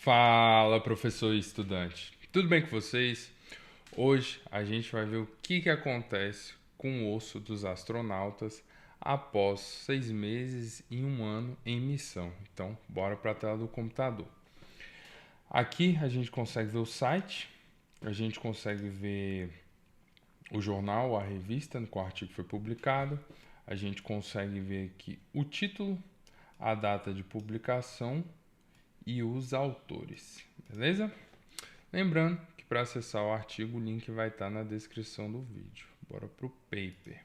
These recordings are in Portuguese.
Fala, professor e estudante. Tudo bem com vocês? Hoje a gente vai ver o que acontece com o osso dos astronautas após 6 meses e um ano em missão. Então, bora para a tela do computador. Aqui a gente consegue ver o site, a gente consegue ver o jornal, a revista, com o artigo que foi publicado, a gente consegue ver aqui o título, a data de publicação e os autores, beleza? Lembrando que para acessar o artigo, o link vai estar na descrição do vídeo. Bora pro paper.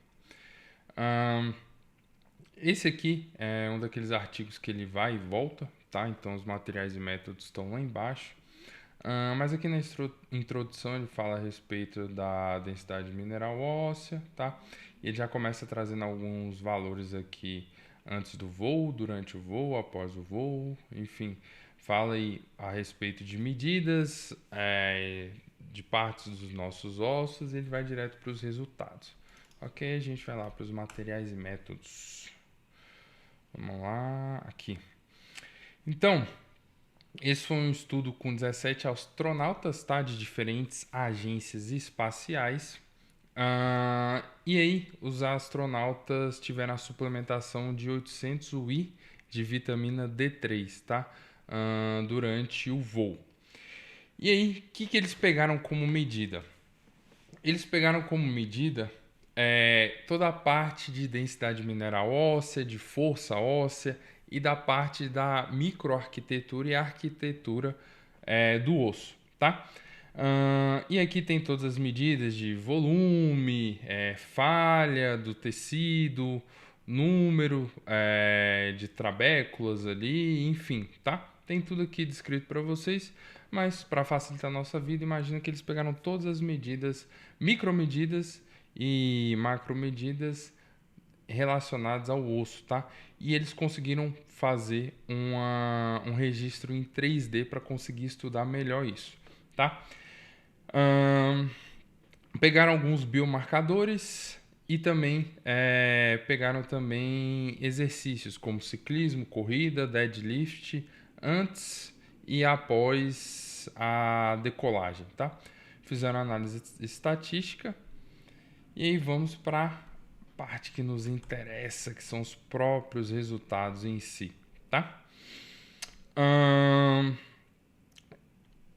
Esse aqui é um daqueles artigos que ele vai e volta, tá? Então os materiais e métodos estão lá embaixo. Mas aqui na introdução ele fala a respeito da densidade mineral óssea, tá? E ele já começa trazendo alguns valores aqui antes do voo, durante o voo, após o voo, enfim, fala aí a respeito de medidas de partes dos nossos ossos e ele vai direto para os resultados. Ok, a gente vai lá para os materiais e métodos. Vamos lá, aqui. Então, esse foi um estudo com 17 astronautas, tá, de diferentes agências espaciais. E aí, os astronautas tiveram a suplementação de 800 UI de vitamina D3, tá? Durante o voo. E aí, o que eles pegaram como medida? Eles pegaram como medida toda a parte de densidade mineral óssea, de força óssea e da parte da microarquitetura e arquitetura do osso, tá? E aqui tem todas as medidas de volume, falha do tecido, número de trabéculas ali, enfim, tá? Tem tudo aqui descrito para vocês, mas para facilitar a nossa vida, imagina que eles pegaram todas as medidas, micromedidas e macromedidas relacionadas ao osso, tá? E eles conseguiram fazer um registro em 3D para conseguir estudar melhor isso, tá? Pegaram alguns biomarcadores e também pegaram também exercícios como ciclismo, corrida, deadlift antes e após a decolagem, tá? Fizeram análise estatística e aí vamos para a parte que nos interessa, que são os próprios resultados em si, tá?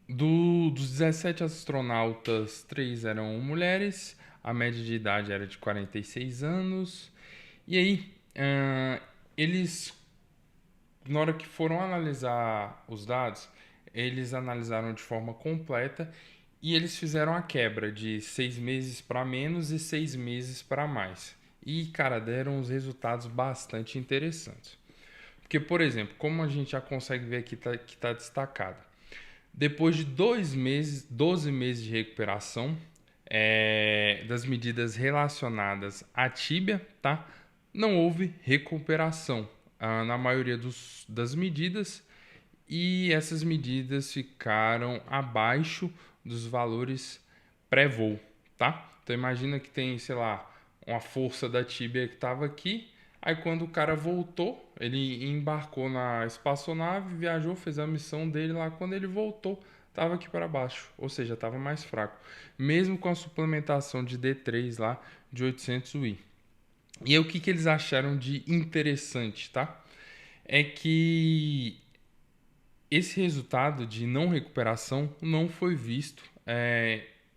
Dos 17 astronautas, 3 eram mulheres, a média de idade era de 46 anos. E aí, eles, na hora que foram analisar os dados, eles analisaram de forma completa e eles fizeram a quebra de 6 meses para menos e 6 meses para mais. E, cara, deram uns resultados bastante interessantes. Porque, por exemplo, como a gente já consegue ver aqui que tá destacado, depois de 2 meses, 12 meses de recuperação das medidas relacionadas à tíbia, tá? Não houve recuperação na maioria das medidas e essas medidas ficaram abaixo dos valores pré-voo, tá? Então imagina que tem, sei lá, uma força da tíbia que estava aqui. Aí quando o cara voltou, ele embarcou na espaçonave, viajou, fez a missão dele lá. Quando ele voltou, estava aqui para baixo, ou seja, estava mais fraco. Mesmo com a suplementação de D3 lá de 800 UI. E aí o que eles acharam de interessante, tá? É que esse resultado de não recuperação não foi visto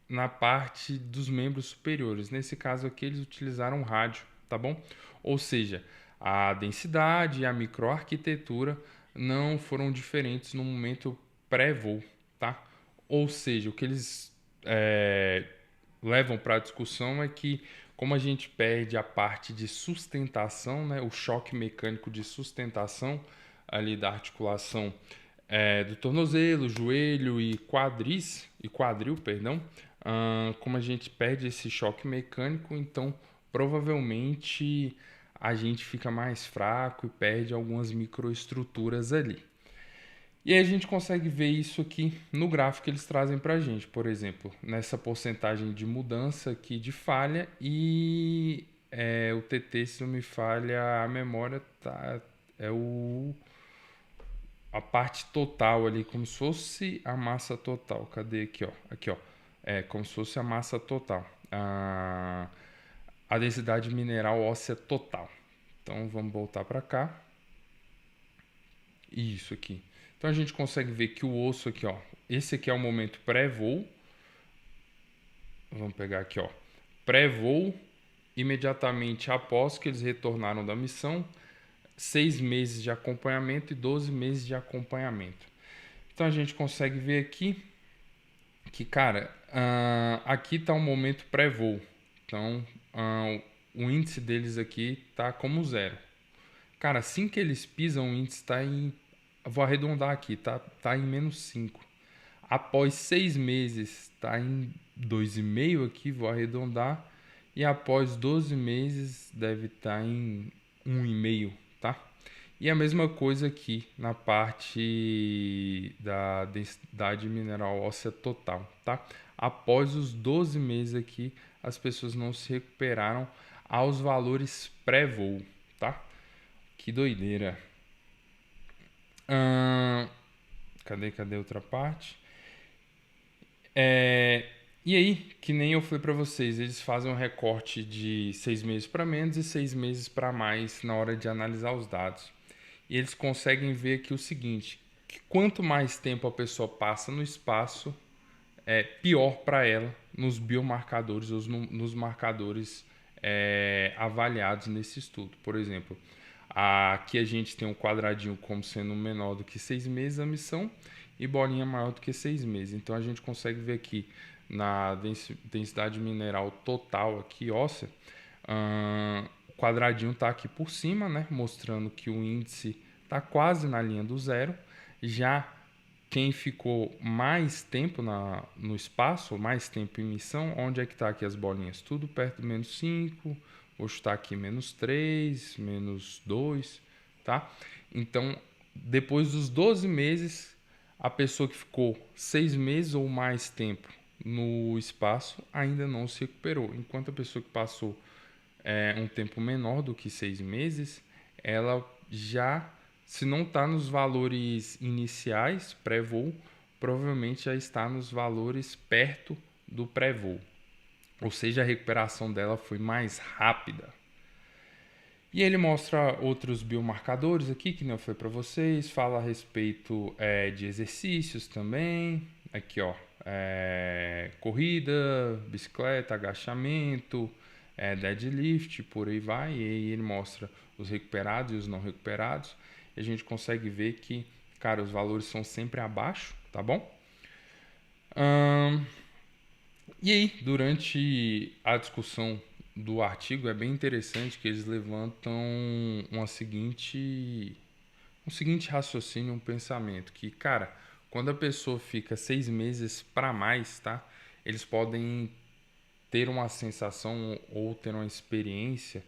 na parte dos membros superiores. Nesse caso aqui, eles utilizaram rádio, tá bom? Ou seja, a densidade e a microarquitetura não foram diferentes no momento pré-voo, tá? Ou seja, o que eles levam para a discussão é que como a gente perde a parte de sustentação, né, o choque mecânico de sustentação ali da articulação do tornozelo, joelho e quadril, perdão, como a gente perde esse choque mecânico, então provavelmente a gente fica mais fraco e perde algumas microestruturas ali. E aí a gente consegue ver isso aqui no gráfico que eles trazem para a gente, por exemplo, nessa porcentagem de mudança aqui de falha e o TT, se não me falha a memória, tá, é o a parte total ali, como se fosse a massa total. Cadê aqui, ó? Aqui, ó. É como se fosse a massa total. A densidade mineral óssea total. Então vamos voltar para cá. Isso aqui. Então a gente consegue ver que o osso aqui, ó, esse aqui é o momento pré-voo. Vamos pegar aqui, ó, pré-voo, imediatamente após que eles retornaram da missão, 6 meses de acompanhamento e 12 meses de acompanhamento. Então a gente consegue ver aqui que, cara, aqui está o momento pré-voo. Então o índice deles aqui tá como zero. Cara, assim que eles pisam, o índice está em. Vou arredondar aqui, tá em -5. Após 6 meses, está em 2,5 aqui, vou arredondar. E após 12 meses, deve estar em 1,5, tá? E a mesma coisa aqui na parte da densidade mineral óssea total, tá? Após os 12 meses aqui, as pessoas não se recuperaram aos valores pré-voo, tá? Que doideira. Cadê outra parte? E aí, que nem eu falei para vocês, eles fazem um recorte de 6 meses para menos e 6 meses para mais na hora de analisar os dados. E eles conseguem ver aqui o seguinte, que quanto mais tempo a pessoa passa no espaço, é pior para ela nos biomarcadores ou nos marcadores avaliados nesse estudo. Por exemplo, aqui a gente tem um quadradinho como sendo menor do que 6 meses a missão e bolinha maior do que 6 meses. Então a gente consegue ver aqui na densidade mineral total aqui óssea, o quadradinho está aqui por cima, né, mostrando que o índice está quase na linha do zero. Já quem ficou mais tempo no espaço, mais tempo em missão, onde é que está aqui as bolinhas? Tudo perto do -5, vou chutar aqui -3, -2, tá? Então, depois dos 12 meses, a pessoa que ficou 6 meses ou mais tempo no espaço ainda não se recuperou, enquanto a pessoa que passou um tempo menor do que 6 meses, ela já, se não está nos valores iniciais pré-voo, provavelmente já está nos valores perto do pré-voo. Ou seja, a recuperação dela foi mais rápida. E ele mostra outros biomarcadores aqui, que não foi para vocês, fala a respeito de exercícios também. Aqui, ó, corrida, bicicleta, agachamento, deadlift, por aí vai. E aí ele mostra os recuperados e os não recuperados. E a gente consegue ver que, cara, os valores são sempre abaixo, tá bom? E aí, durante a discussão do artigo, é bem interessante que eles levantam um seguinte raciocínio, um pensamento, que, cara, quando a pessoa fica 6 meses para mais, tá? Eles podem ter uma sensação ou ter uma experiência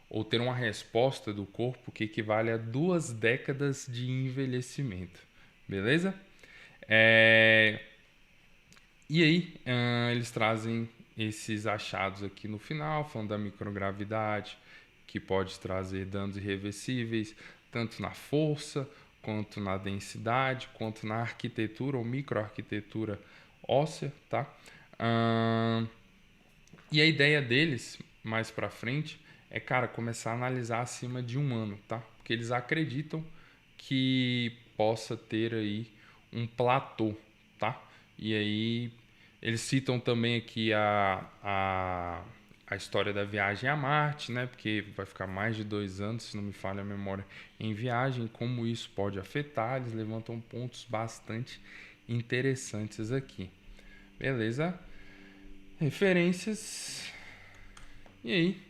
ou ter uma resposta do corpo que equivale a 2 décadas de envelhecimento, beleza? E aí, eles trazem esses achados aqui no final, falando da microgravidade, que pode trazer danos irreversíveis, tanto na força, quanto na densidade, quanto na arquitetura ou microarquitetura óssea, tá? E a ideia deles, mais pra frente, é, cara, começar a analisar acima de 1 ano, tá? Porque eles acreditam que possa ter aí um platô, tá? E aí eles citam também aqui a história da viagem a Marte, né? Porque vai ficar mais de 2 anos, se não me falha a memória, em viagem, como isso pode afetar. Eles levantam pontos bastante interessantes aqui. Beleza? Referências. E aí,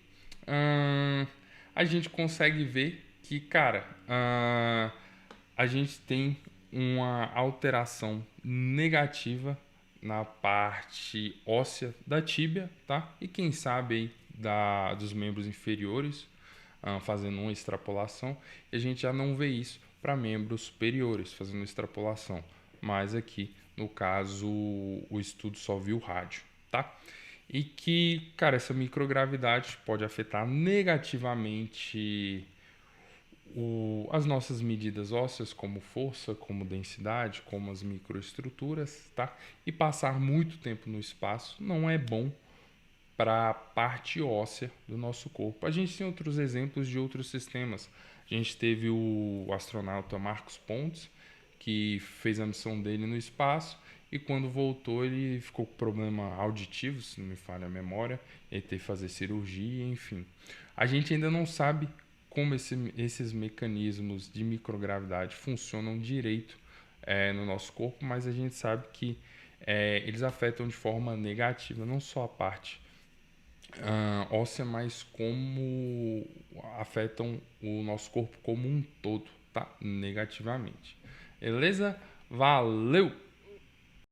a gente consegue ver que, cara, a gente tem uma alteração negativa na parte óssea da tíbia, tá? E quem sabe aí dos membros inferiores, fazendo uma extrapolação, e a gente já não vê isso para membros superiores, fazendo extrapolação. Mas aqui, no caso, o estudo só viu rádio, tá? E que, cara, essa microgravidade pode afetar negativamente as nossas medidas ósseas, como força, como densidade, como as microestruturas, tá? E passar muito tempo no espaço não é bom para a parte óssea do nosso corpo. A gente tem outros exemplos de outros sistemas. A gente teve o astronauta Marcos Pontes, que fez a missão dele no espaço e quando voltou ele ficou com problema auditivo, se não me falha a memória, ele teve que fazer cirurgia, enfim. A gente ainda não sabe como esses mecanismos de microgravidade funcionam direito no nosso corpo, mas a gente sabe que eles afetam de forma negativa não só a parte óssea, mas como afetam o nosso corpo como um todo, tá? Negativamente. Beleza? Valeu!